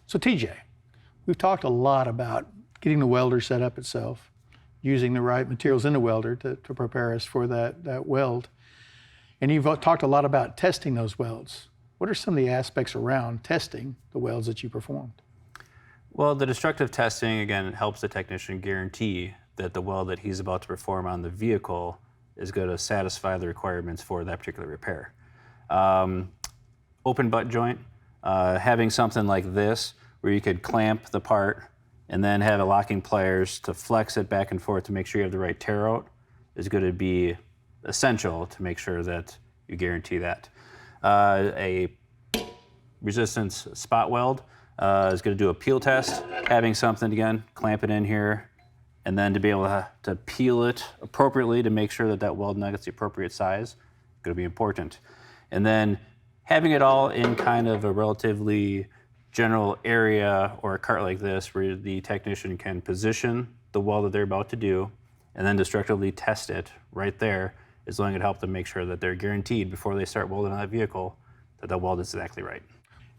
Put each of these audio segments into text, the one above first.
So TJ, we've talked a lot about getting the welder set up itself, using the right materials in the welder to prepare us for that weld. And you've talked a lot about testing those welds. What are some of the aspects around testing the welds that you performed? Well, the destructive testing, again, helps the technician guarantee that the weld that he's about to perform on the vehicle is going to satisfy the requirements for that particular repair. Open butt joint, having something like this where you could clamp the part and then have a locking pliers to flex it back and forth to make sure you have the right tear out is going to be essential to make sure that you guarantee that. A resistance spot weld is going to do a peel test, having something, again, clamp it in here, and then to be able to peel it appropriately to make sure that that weld nut gets the appropriate size is going to be important. And then having it all in kind of a relatively general area or a cart like this where the technician can position the weld that they're about to do and then destructively test it right there is going to help them make sure that they're guaranteed before they start welding on that vehicle that the weld is exactly right.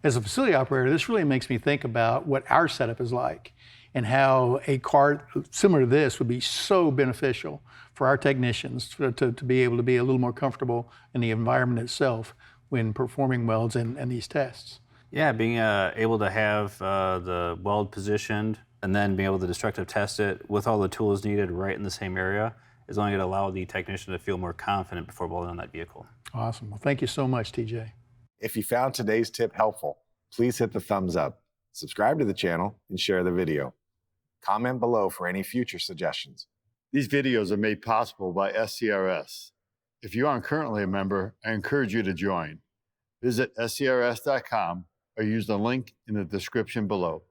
As a facility operator, this really makes me think about what our setup is like and how a cart similar to this would be so beneficial for our technicians to be able to be a little more comfortable in the environment itself when performing welds and these tests. Yeah, being able to have the weld positioned and then being able to destructive test it with all the tools needed right in the same area is only going to allow the technician to feel more confident before welding on that vehicle. Awesome. Well, thank you so much, TJ. If you found today's tip helpful, please hit the thumbs up, subscribe to the channel, and share the video. Comment below for any future suggestions. These videos are made possible by SCRS. If you aren't currently a member, I encourage you to join. Visit scrs.com or use the link in the description below.